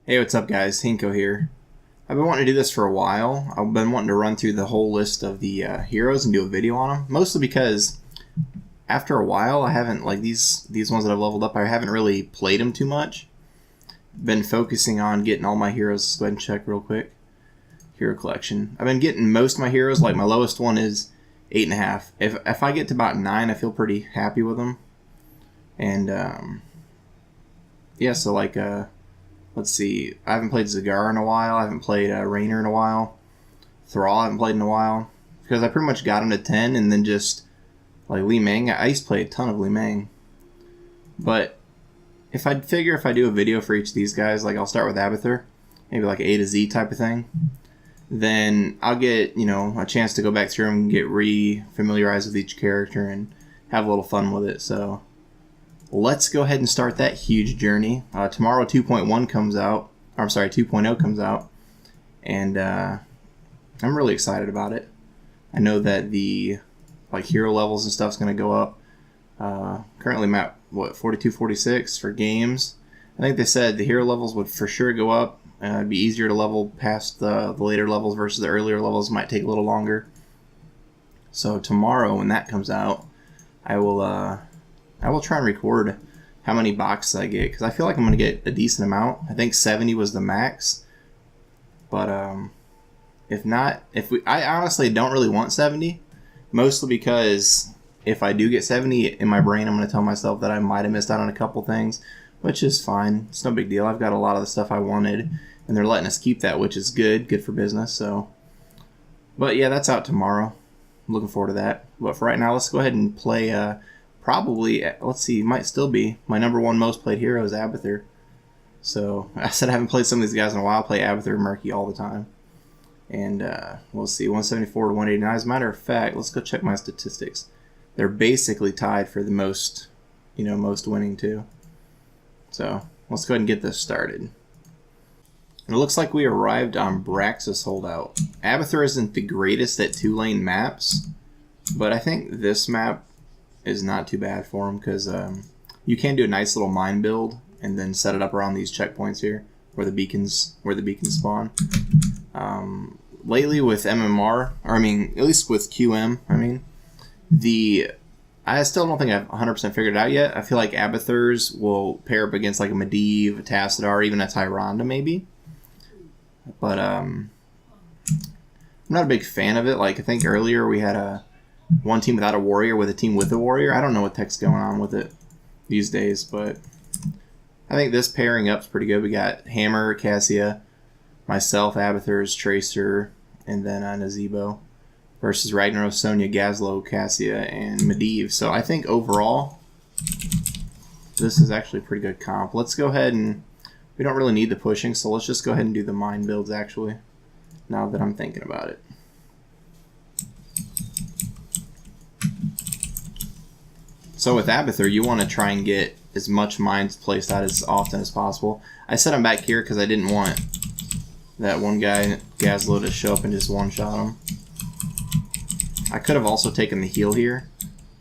Hey, what's up guys? Hinko here. I've been wanting to do this for a while. I've been wanting to run through the whole list of the heroes and do a video on them. Mostly because after a while I haven't, like these ones that I've leveled up, I haven't really played them too much. Been focusing on getting all my heroes. Let's go ahead and check real quick. Hero collection. I've been getting most of my heroes, like my lowest one is 8.5. If I get to about 9, I feel pretty happy with them. And yeah, so like let's see, I haven't played Zagar in a while, I haven't played Rainer in a while, Thrall I haven't played in a while, because I pretty much got him to 10, and then just, like Li Meng, I used to play a ton of Li Meng. But if I do a video for each of these guys, like I'll start with Abathur, maybe like A to Z type of thing, then I'll get, a chance to go back through and get re-familiarized with each character and have a little fun with it, so let's go ahead and start that huge journey. Tomorrow 2.1 comes out. I'm sorry, 2.0 comes out. And I'm really excited about it. I know that the hero levels and stuff is going to go up. Currently I'm at, 42, 46 for games. I think they said the hero levels would for sure go up. It'd be easier to level past the later levels versus the earlier levels. Might take a little longer. So tomorrow when that comes out, I will try and record how many boxes I get, because I feel like I'm going to get a decent amount. I think 70 was the max. But if not, I honestly don't really want 70. Mostly because if I do get 70, in my brain I'm going to tell myself that I might have missed out on a couple things, which is fine. It's no big deal. I've got a lot of the stuff I wanted, and they're letting us keep that, which is good for business. So, but yeah, that's out tomorrow. I'm looking forward to that. But for right now, let's go ahead and play probably, let's see, might still be my #1 most played hero is Abathur. So I said I haven't played some of these guys in a while. I play Abathur Murky all the time. And we'll see, 174 to 189. As a matter of fact, let's go check my statistics. They're basically tied for the most, most winning too. So let's go ahead and get this started. And it looks like we arrived on Braxis Holdout. Abathur isn't the greatest at 2-lane maps, but I think this map is not too bad for him, because you can do a nice little mine build and then set it up around these checkpoints here where the beacons spawn. Lately with MMR, or at least with QM, I still don't think I've 100% figured it out yet. I feel like Abathur's will pair up against like a Medivh, a Tassadar, even a Tyrande maybe. But I'm not a big fan of it. Like I think earlier we had one team without a warrior with a team with a warrior. I don't know what the heck's going on with it these days, but I think this pairing up's pretty good. We got Hammer, Cassia, myself, Abathur's, Tracer, and then Nazebo versus Ragnaros, Sonya, Gazlo, Cassia, and Medivh. So I think overall this is actually a pretty good comp. Let's go ahead and, we don't really need the pushing, so let's just go ahead and do the mine builds actually, now that I'm thinking about it. So with Abathur, you want to try and get as much mines placed out as often as possible. I set him back here because I didn't want that one guy, Gazlo, to show up and just one-shot him. I could have also taken the heal here,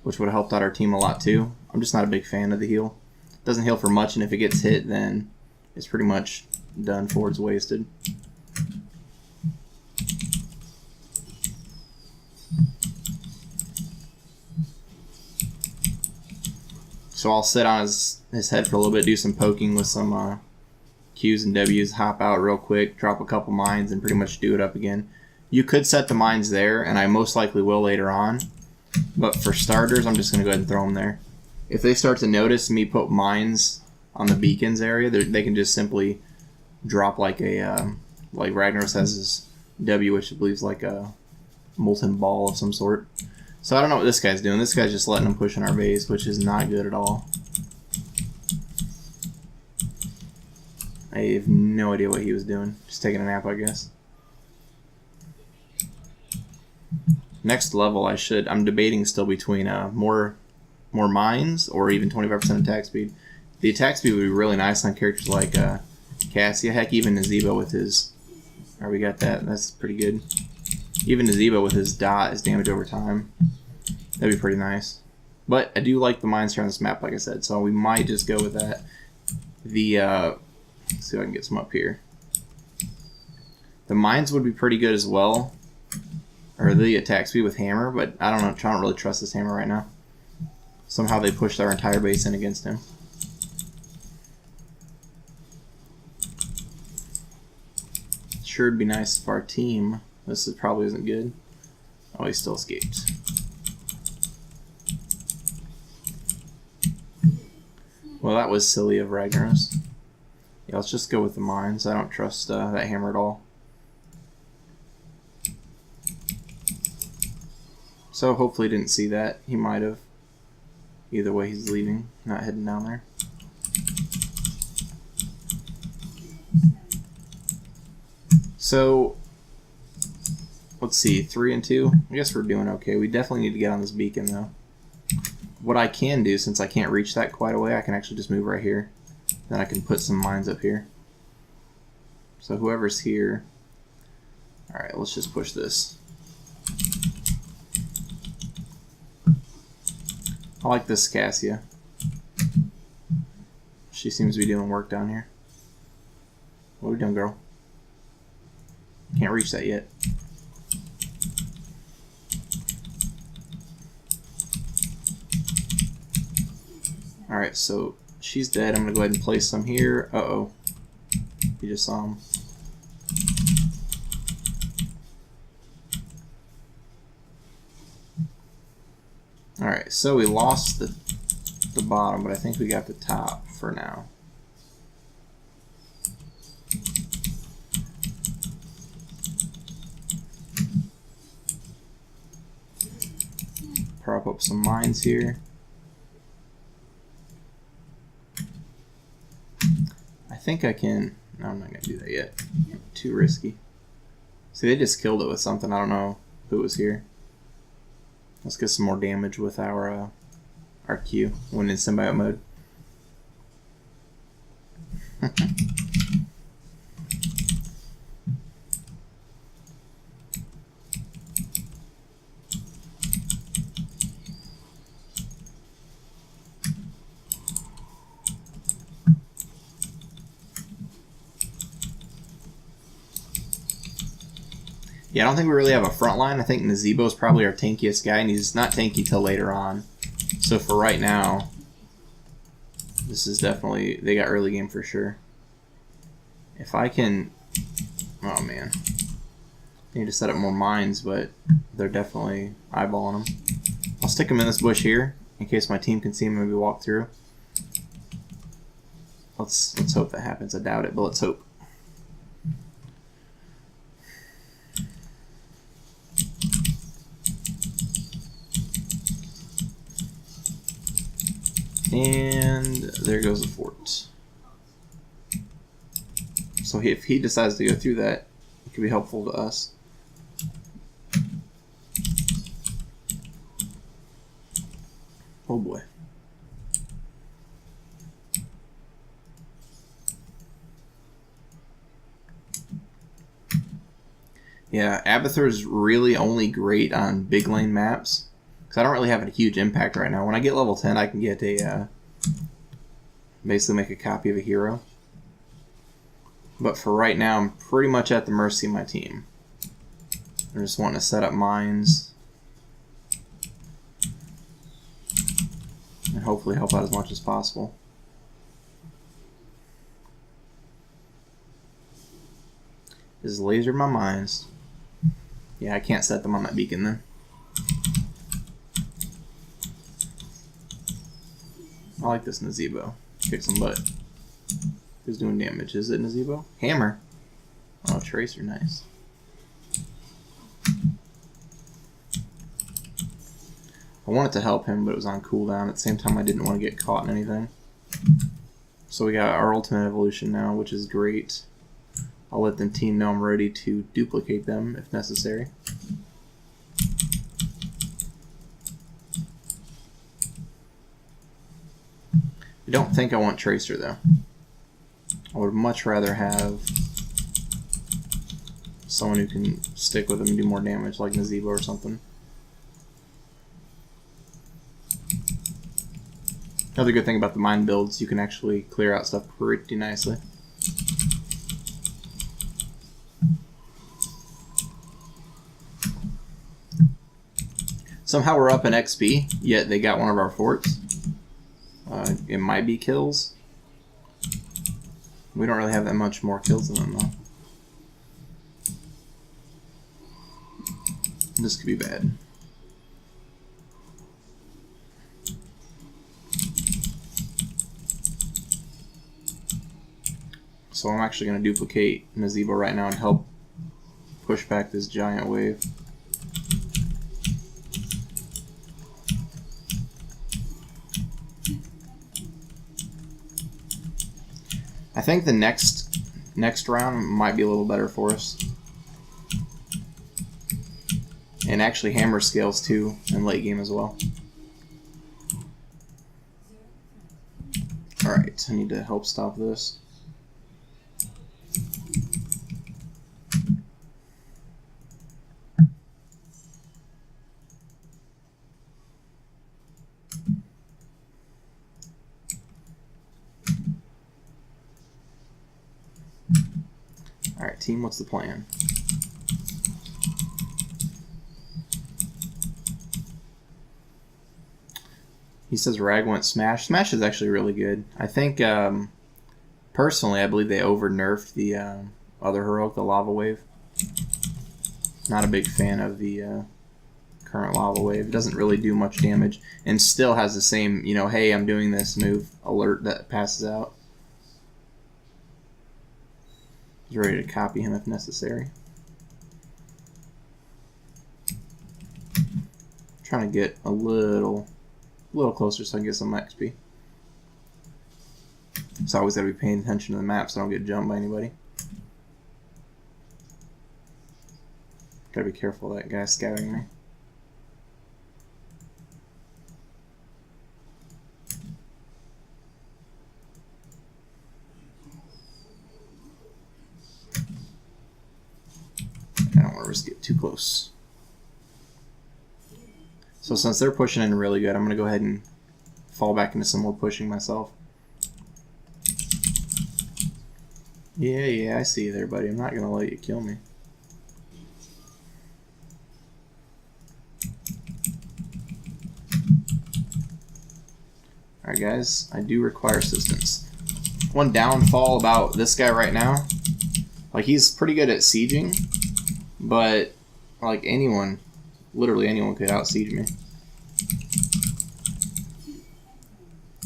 which would have helped out our team a lot too. I'm just not a big fan of the heal. It doesn't heal for much, and if it gets hit, then it's pretty much done for, it's wasted. So I'll sit on his head for a little bit, do some poking with some Qs and Ws, hop out real quick, drop a couple mines, and pretty much do it up again. You could set the mines there, and I most likely will later on. But for starters, I'm just going to go ahead and throw them there. If they start to notice me put mines on the beacons area, they can just simply drop like a, like Ragnaros has his W, which I believe is like a molten ball of some sort. So I don't know what this guy's doing. This guy's just letting them push in our base, which is not good at all. I have no idea what he was doing. Just taking a nap, I guess. Next level, I'm debating still between more mines or even 25% attack speed. The attack speed would be really nice on characters like Cassia. Heck, even Nazebo with his... Alright, we got that. That's pretty good. Even Nazebo with his dot, his damage over time. That'd be pretty nice. But I do like the mines here on this map, like I said, so we might just go with that. The Let's see if I can get some up here. The mines would be pretty good as well, or the attack speed with hammer, but I don't know. I don't really trust this hammer right now. Somehow they pushed our entire base in against him. Sure, it'd be nice if our team. This probably isn't good. Oh, he still escaped. Well, that was silly of Ragnaros. Yeah, let's just go with the mines. I don't trust that hammer at all. So hopefully he didn't see that. He might have. Either way, he's leaving, not heading down there. So, let's see, 3 and 2. I guess we're doing okay. We definitely need to get on this beacon, though. What I can do, since I can't reach that quite away, I can actually just move right here. Then I can put some mines up here. So whoever's here... Alright, let's just push this. I like this Cassia. She seems to be doing work down here. What are we doing, girl? Can't reach that yet. Alright, so she's dead. I'm going to go ahead and place some here. Uh-oh. You just saw him. Alright, so we lost the bottom, but I think we got the top for now. Prop up some mines here. I think I can... No, I'm not going to do that yet. Too risky. See, they just killed it with something. I don't know who was here. Let's get some more damage with our Q when in symbiote mode. Yeah, I don't think we really have a front line. I think Nazebo is probably our tankiest guy, and he's not tanky till later on. So for right now, this is definitely... They got early game for sure. If I can... Oh, man. I need to set up more mines, but they're definitely eyeballing them. I'll stick them in this bush here, in case my team can see them and maybe walk through. Let's hope that happens. I doubt it, but let's hope. And there goes the fort. So if he decides to go through that, it could be helpful to us. Oh boy. Yeah, Abathur is really only great on big lane maps. I don't really have a huge impact right now. When I get level 10, I can get a basically make a copy of a hero. But for right now, I'm pretty much at the mercy of my team. I'm just wanting to set up mines and hopefully help out as much as possible. Just laser my mines. Yeah, I can't set them on that beacon then. I like this Nazebo. Kick some butt. Who's doing damage? Is it Nazebo? Hammer. Oh, Tracer, nice. I wanted to help him, but it was on cooldown. At the same time, I didn't want to get caught in anything. So we got our ultimate evolution now, which is great. I'll let the team know I'm ready to duplicate them if necessary. I don't think I want Tracer, though. I would much rather have someone who can stick with him and do more damage, like Nazebo or something. Another good thing about the mine builds, you can actually clear out stuff pretty nicely. Somehow we're up in XP, yet they got one of our forts. It might be kills. We don't really have that much more kills than them, though. This could be bad. So I'm actually going to duplicate Nazebo right now and help push back this giant wave. I think the next round might be a little better for us. And actually hammer scales too in late game as well. Alright, I need to help stop this. Alright, team, what's the plan? He says Rag went Smash. Smash is actually really good. I think, personally, I believe they over-nerfed the other heroic, the Lava Wave. Not a big fan of the current Lava Wave. It doesn't really do much damage, and still has the same, you know, hey, I'm doing this move alert that passes out. He's ready to copy him if necessary. Trying to get a little closer so I can get some XP. So I always gotta be paying attention to the map so I don't get jumped by anybody. Gotta be careful of that guy scouting me. I don't want to risk it too close. So since they're pushing in really good, I'm going to go ahead and fall back into some more pushing myself. Yeah, I see you there, buddy. I'm not going to let you kill me. Alright guys, I do require assistance. One downfall about this guy right now, like he's pretty good at sieging, but like anyone, literally anyone could out-siege me.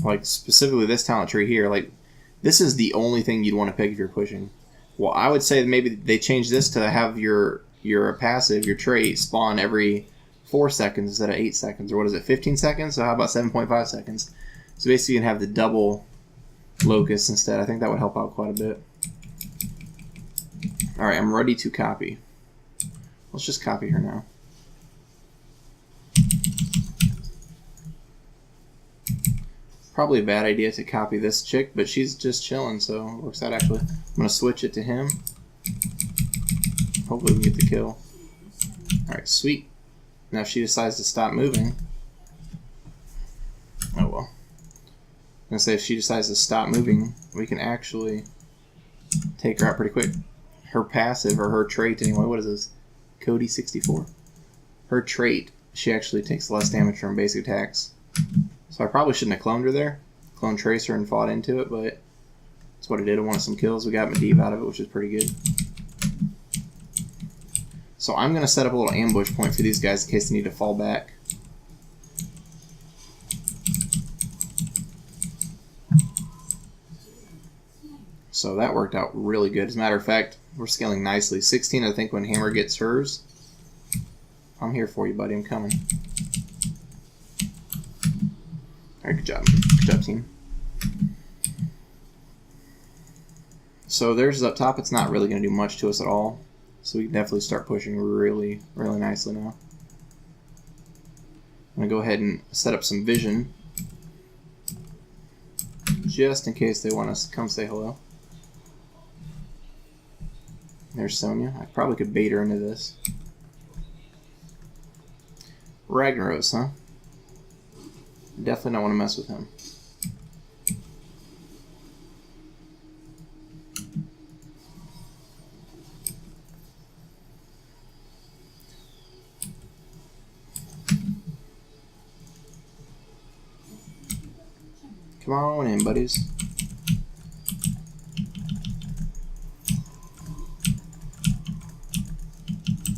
Like, specifically this talent tree here, like, this is the only thing you'd want to pick if you're pushing. Well, I would say maybe they change this to have your passive, your trait, spawn every 4 seconds instead of 8 seconds. Or what is it, 15 seconds? So how about 7.5 seconds? So basically you can have the double locust instead. I think that would help out quite a bit. Alright, I'm ready to copy. Let's just copy her now. Probably a bad idea to copy this chick, but she's just chilling, so it works out actually. I'm going to switch it to him. Hopefully we can get the kill. Alright, sweet. Now if she decides to stop moving... Oh well. I'm going to say if she decides to stop moving, we can actually take her out pretty quick. Her passive, or her trait anyway, what is this? Cody 64. Her trait, she actually takes less damage from basic attacks. So I probably shouldn't have cloned her there. Cloned Tracer and fought into it, but that's what I did. I wanted some kills. We got Medivh out of it, which is pretty good. So I'm going to set up a little ambush point for these guys in case they need to fall back. So that worked out really good. As a matter of fact, we're scaling nicely. 16, I think, when Hammer gets hers. I'm here for you, buddy. I'm coming. Alright, good job. Good job, team. So theirs is up top. It's not really going to do much to us at all. So we can definitely start pushing really, really nicely now. I'm going to go ahead and set up some vision. Just in case they want us to come say hello. There's Sonya. I probably could bait her into this. Ragnaros, huh? Definitely don't want to mess with him. Come on in, buddies.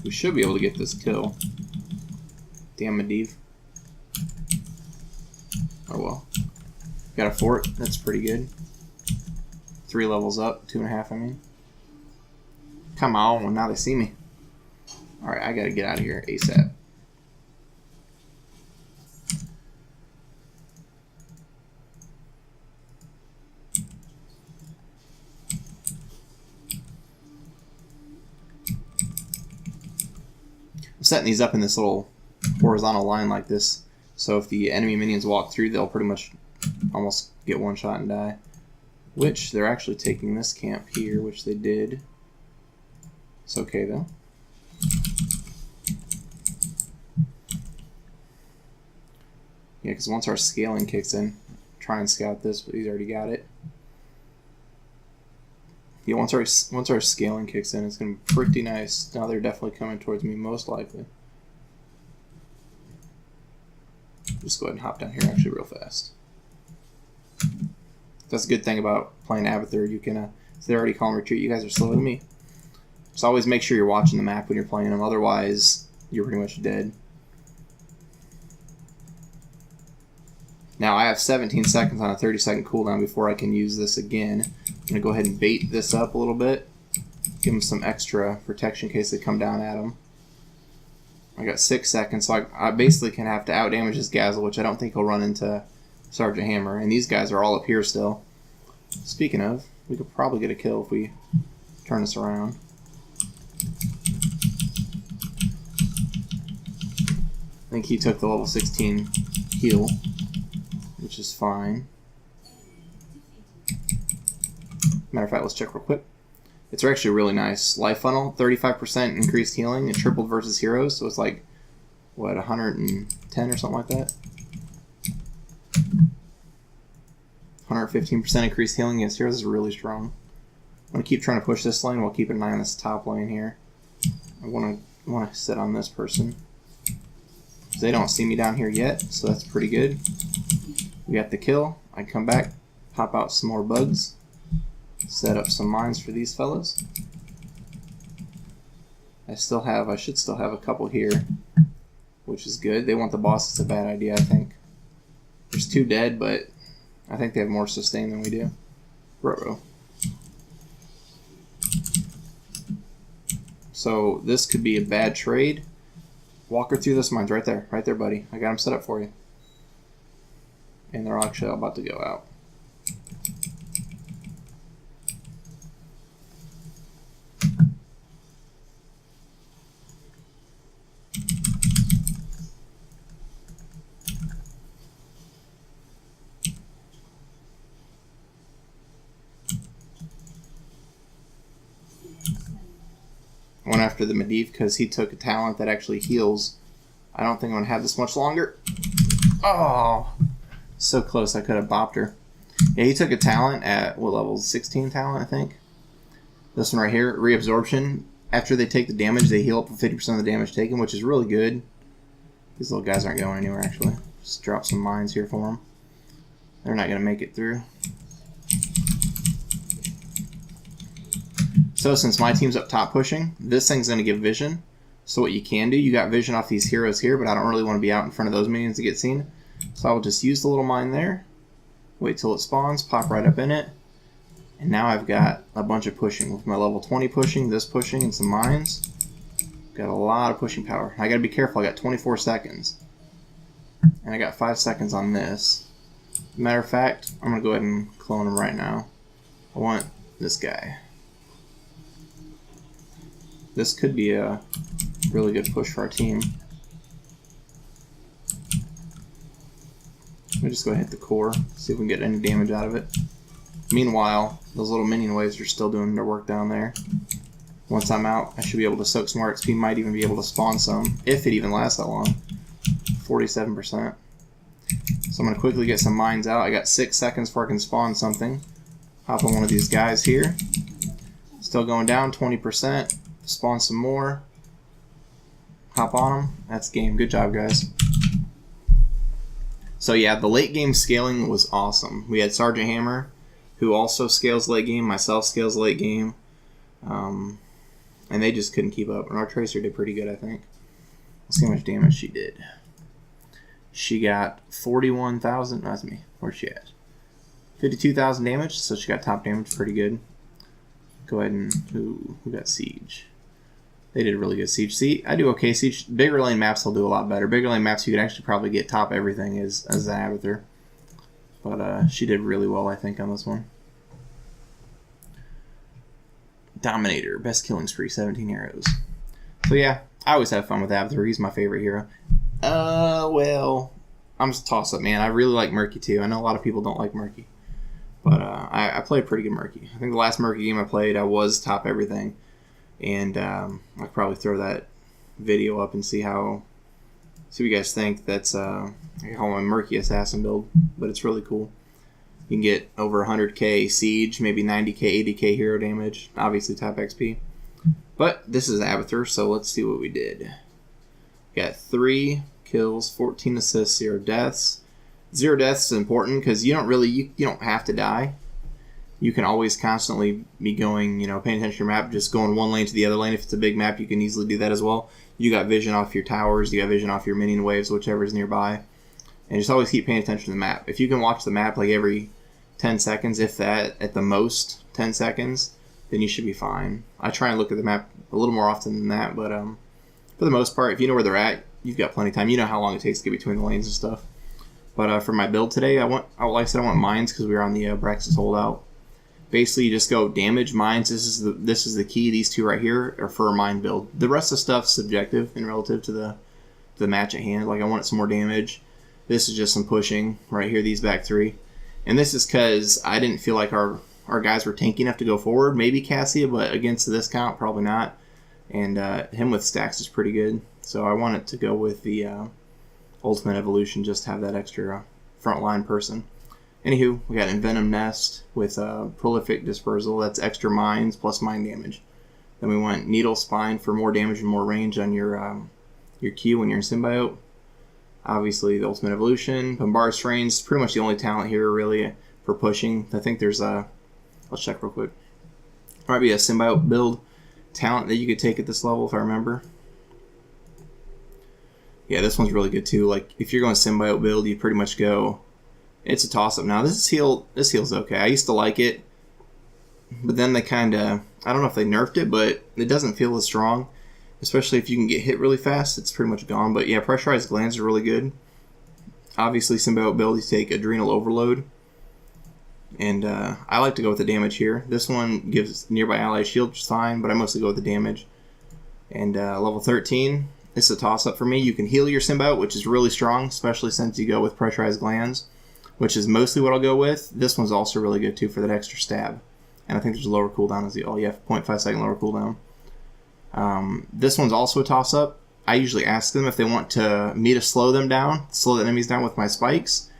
We should be able to get this kill. Damn Medivh. Oh well. Got a fort. That's pretty good. 3 levels up. 2.5, I mean. Come on. Now they see me. Alright, I gotta get out of here ASAP. I'm setting these up in this little horizontal line like this, so if the enemy minions walk through, they'll pretty much almost get one shot and die. Which, they're actually taking this camp here, which they did. It's okay though. Yeah, because once our scaling kicks in, try and scout this, but he's already got it. Yeah, once our scaling kicks in, it's going to be pretty nice. Now they're definitely coming towards me, most likely. Just go ahead and hop down here actually real fast. That's a good thing about playing Abathur. You can, so they're already calling retreat. You guys are slower than me. So always make sure you're watching the map when you're playing them. Otherwise, you're pretty much dead. Now I have 17 seconds on a 30-second cooldown before I can use this again. I'm going to go ahead and bait this up a little bit. Give them some extra protection in case they come down at them. I got 6 seconds, so I basically can have to outdamage this Gazelle, which I don't think he'll run into Sergeant Hammer. And these guys are all up here still. Speaking of, we could probably get a kill if we turn this around. I think he took the level 16 heal, which is fine. Matter of fact, let's check real quick. It's actually really nice. Life funnel, 35% increased healing. It tripled versus heroes, so it's like, what, 110 or something like that? 115% increased healing against heroes is really strong. I'm going to keep trying to push this lane while keeping an eye on this top lane here. I want to sit on this person. They don't see me down here yet, so that's pretty good. We got the kill. I come back, pop out some more bugs, set up some mines for these fellas. I should still have a couple here, which is good. They want the boss. It's a bad idea, I think. There's 2 dead, but I think they have more sustain than we do. Ruh-roh. So this could be a bad trade. Walk her through this mines right there, buddy. I got them set up for you. And they're actually about to go out. I went after the Medivh because he took a talent that actually heals. I don't think I'm going to have this much longer. Oh! So close, I could have bopped her. Yeah, he took a talent at, what level? 16 talent, I think. This one right here, reabsorption. After they take the damage, they heal up for 50% of the damage taken, which is really good. These little guys aren't going anywhere, actually. Just drop some mines here for them. They're not going to make it through. So since my team's up top pushing, this thing's going to give vision. So what you can do, you got vision off these heroes here, but I don't really want to be out in front of those minions to get seen. So I will just use the little mine there, wait till it spawns, pop right up in it, and now I've got a bunch of pushing. With my level 20 pushing, this pushing, and some mines, got a lot of pushing power. I gotta be careful, I got 24 seconds. And I got 5 seconds on this. Matter of fact, I'm gonna go ahead and clone him right now. I want this guy. This could be a really good push for our team. Let me just go ahead and hit the core, see if we can get any damage out of it. Meanwhile, those little minion waves are still doing their work down there. Once I'm out, I should be able to soak some more XP, might even be able to spawn some, if it even lasts that long. 47%. So I'm going to quickly get some mines out. I got 6 seconds before I can spawn something. Hop on one of these guys here. Still going down, 20%. Spawn some more. Hop on them. That's game. Good job, guys. So yeah, the late game scaling was awesome. We had Sergeant Hammer, who also scales late game. Myself scales late game. And they just couldn't keep up. And our Tracer did pretty good, I think. Let's see how much damage she did. She got 41,000. That's me. Where's she at? 52,000 damage, so she got top damage pretty good. Go ahead and... Ooh, who got Siege? They did really good Siege. See, I do okay Siege. Bigger lane maps will do a lot better. Bigger lane maps you could actually probably get top everything as Abathur. But she did really well, I think, on this one. Dominator, best killing spree, 17 arrows. So yeah, I always have fun with Abathur. He's my favorite hero. Well, I'm just a toss-up, man. I really like Murky too. I know a lot of people don't like Murky. But I play pretty good Murky. I think the last Murky game I played, I was top everything. And I'll probably throw that video up and see what you guys think. That's I call my Murky Assassin build, but it's really cool. You can get over 100k siege, maybe 90k, 80k hero damage. Obviously top XP. But this is Abathur, so let's see what we did. Got 3 kills, 14 assists, 0 deaths. 0 deaths is important because you don't have to die. You can always constantly be going, paying attention to your map, just going one lane to the other lane. If it's a big map, you can easily do that as well. You got vision off your towers, you got vision off your minion waves, whichever is nearby. And just always keep paying attention to the map. If you can watch the map like every 10 seconds, if that, at the most 10 seconds, then you should be fine. I try and look at the map a little more often than that, but for the most part, if you know where they're at, you've got plenty of time. You know how long it takes to get between the lanes and stuff. But for my build today, like I said, I want mines because we were on the Braxis Holdout. Basically, you just go damage, mines. This is the key. These two right here are for a mine build. The rest of the stuff's subjective and relative to the match at hand. Like I wanted some more damage. This is just some pushing right here. These back 3, and this is because I didn't feel like our guys were tanky enough to go forward. Maybe Cassia, but against this count, probably not. And him with stacks is pretty good. So I wanted to go with the Ultimate Evolution, just to have that extra frontline person. Anywho, we got Envenom Nest with Prolific Dispersal. That's extra mines plus mine damage. Then we went Needle Spine for more damage and more range on your Q when you're in Symbiote. Obviously, the Ultimate Evolution. Bombard's Strain is pretty much the only talent here, really, for pushing. I think there's let's check real quick. There might be a Symbiote build talent that you could take at this level, if I remember. Yeah, this one's really good too. Like if you're going Symbiote build, you pretty much go. It's a toss-up now. This heal's okay. I used to like it, but then they kind of, I don't know if they nerfed it, but it doesn't feel as strong. Especially if you can get hit really fast, it's pretty much gone. But yeah, Pressurized Glands are really good. Obviously, Symbiote build, you take Adrenal Overload. And I like to go with the damage here. This one gives nearby ally shield, which is fine, but I mostly go with the damage. And level 13, it's a toss-up for me. You can heal your Symbiote, which is really strong, especially since you go with Pressurized Glands, which is mostly what I'll go with. This one's also really good, too, for that extra stab. And I think there's a lower cooldown as well. You have 0.5 second lower cooldown. This one's also a toss-up. I usually ask them if they want me to slow them down, slow the enemies down with my spikes,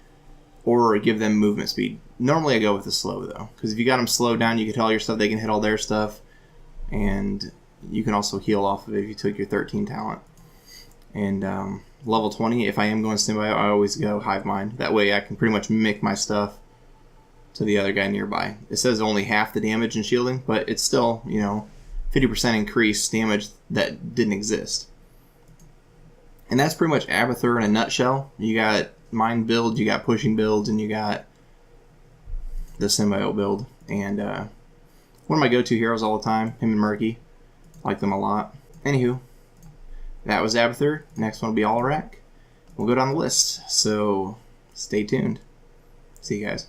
or give them movement speed. Normally I go with the slow, though, because if you got them slowed down, you can hit all your stuff, they can hit all their stuff, and you can also heal off of it if you took your 13 talent. And level 20, if I am going Symbiote, I always go Hive Mind. That way I can pretty much mimic my stuff to the other guy nearby. It says only half the damage and shielding, but it's still, 50% increased damage that didn't exist. And that's pretty much Abathur in a nutshell. You got mine build, you got pushing builds, and you got the Symbiote build. And one of my go-to heroes all the time, him and Murky. Like them a lot. Anywho, that was Abathur. Next one will be Alarak. We'll go down the list, so stay tuned. See you guys.